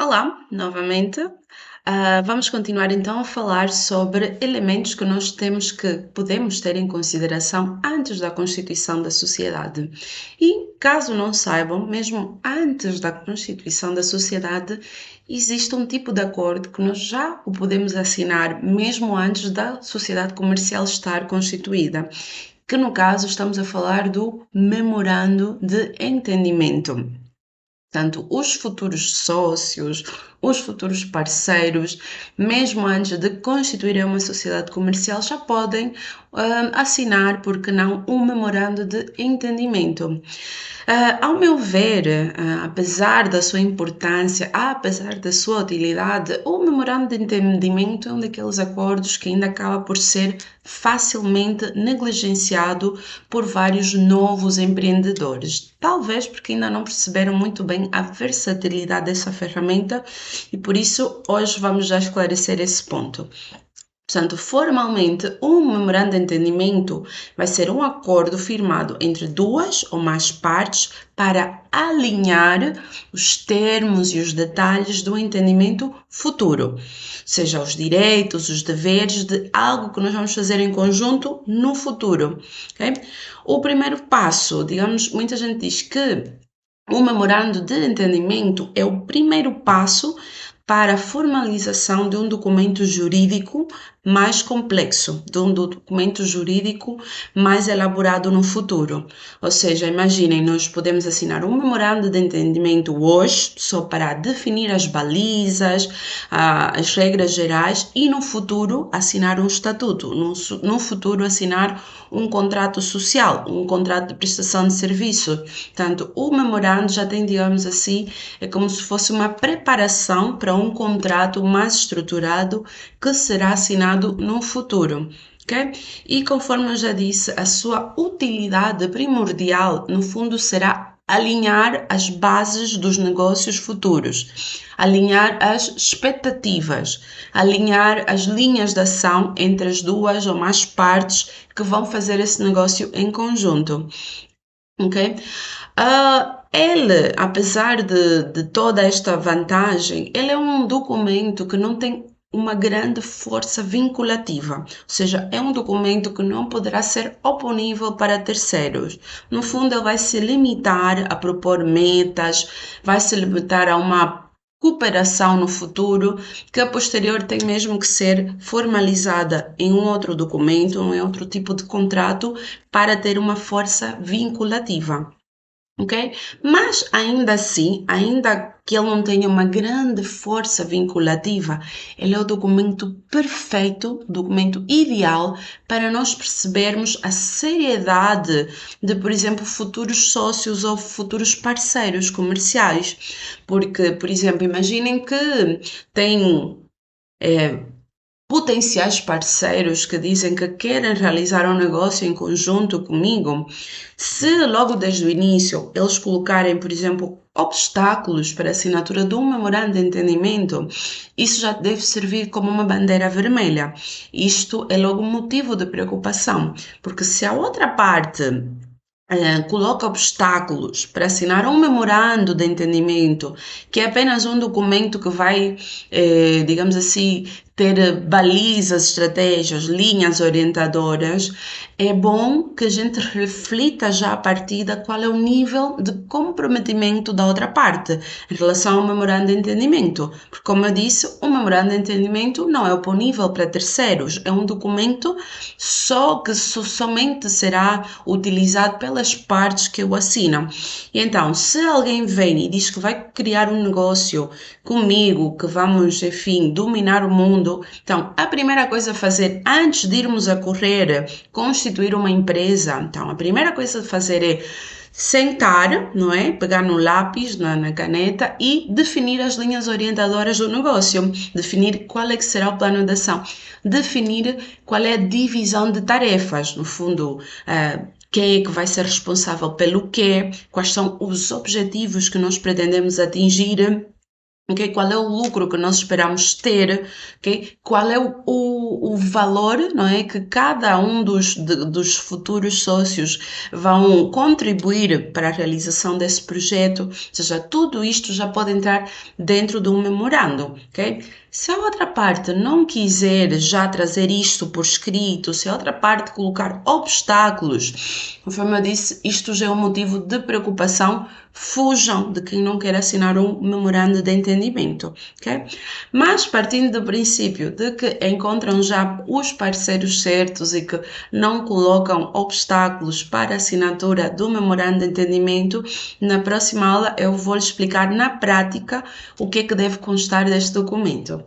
Olá, novamente. Vamos continuar então a falar sobre elementos que nós temos que podemos ter em consideração antes da constituição da sociedade. E caso não saibam, mesmo antes da constituição da sociedade, existe um tipo de acordo que nós já o podemos assinar mesmo antes da sociedade comercial estar constituída, que no caso estamos a falar do memorando de entendimento. Portanto, os futuros sócios, os futuros parceiros, mesmo antes de constituírem uma sociedade comercial, já podem assinar, porque não, um memorando de entendimento. Ao meu ver, apesar da sua importância, apesar da sua utilidade, o memorando de entendimento é um daqueles acordos que ainda acaba por ser facilmente negligenciado por vários novos empreendedores. Talvez porque ainda não perceberam muito bem a versatilidade dessa ferramenta e por isso hoje vamos já esclarecer esse ponto. Portanto, formalmente, um memorando de entendimento vai ser um acordo firmado entre duas ou mais partes para alinhar os termos e os detalhes do entendimento futuro, seja os direitos, os deveres de algo que nós vamos fazer em conjunto no futuro. Okay? O primeiro passo, digamos, muita gente diz que o memorando de entendimento é o primeiro passo para a formalização de um documento jurídico mais complexo, de um documento jurídico mais elaborado no futuro. Ou seja, imaginem, nós podemos assinar um memorando de entendimento hoje, só para definir as balizas, as regras gerais, e no futuro assinar um estatuto, no futuro assinar um contrato social, um contrato de prestação de serviço. Portanto, o memorando já tem, digamos assim, é como se fosse uma preparação para um contrato mais estruturado que será assinado no futuro. Okay? E conforme eu já disse, a sua utilidade primordial, no fundo, será alinhar as bases dos negócios futuros, alinhar as expectativas, alinhar as linhas de ação entre as duas ou mais partes que vão fazer esse negócio em conjunto. Ok? Ele, apesar de toda esta vantagem, ele é um documento que não tem uma grande força vinculativa, ou seja, é um documento que não poderá ser oponível para terceiros. No fundo, ele vai se limitar a propor metas, vai se limitar a uma cooperação no futuro, que a posterior tem mesmo que ser formalizada em um outro documento, em outro tipo de contrato, para ter uma força vinculativa. Ok? Mas ainda assim, ainda que ele não tenha uma grande força vinculativa, ele é o documento perfeito, o documento ideal para nós percebermos a seriedade de, por exemplo, futuros sócios ou futuros parceiros comerciais. Porque, por exemplo, imaginem que tem potenciais parceiros que dizem que querem realizar um negócio em conjunto comigo, se logo desde o início eles colocarem, por exemplo, obstáculos para a assinatura de um memorando de entendimento, isso já deve servir como uma bandeira vermelha. Isto é logo um motivo de preocupação, porque se a outra parte coloca obstáculos para assinar um memorando de entendimento, que é apenas um documento que vai, digamos assim, ter balizas, estratégias, linhas orientadoras, é bom que a gente reflita já a partida qual é o nível de comprometimento da outra parte em relação ao memorando de entendimento. Porque, como eu disse, o memorando de entendimento não é oponível para terceiros, é um documento só que somente será utilizado pelas partes que o assinam. E então, se alguém vem e diz que vai criar um negócio comigo, que vamos, enfim, dominar o mundo, então, a primeira coisa a fazer antes de irmos a correr, constituir uma empresa, então, a primeira coisa a fazer é sentar, não é? Pegar no lápis, na caneta e definir as linhas orientadoras do negócio, definir qual é que será o plano de ação, definir qual é a divisão de tarefas, no fundo, quem é que vai ser responsável pelo quê, quais são os objetivos que nós pretendemos atingir, ok? Qual é o lucro que nós esperamos ter, ok? Qual é o valor, não é, que cada um dos futuros sócios vão contribuir para a realização desse projeto, ou seja, tudo isto já pode entrar dentro de um memorando, ok? Se a outra parte não quiser já trazer isto por escrito, se a outra parte colocar obstáculos, conforme eu disse, isto já é um motivo de preocupação. Fujam de quem não quer assinar um memorando de entendimento, ok? Mas partindo do princípio de que encontram já os parceiros certos e que não colocam obstáculos para a assinatura do memorando de entendimento, na próxima aula eu vou explicar na prática o que é que deve constar deste documento.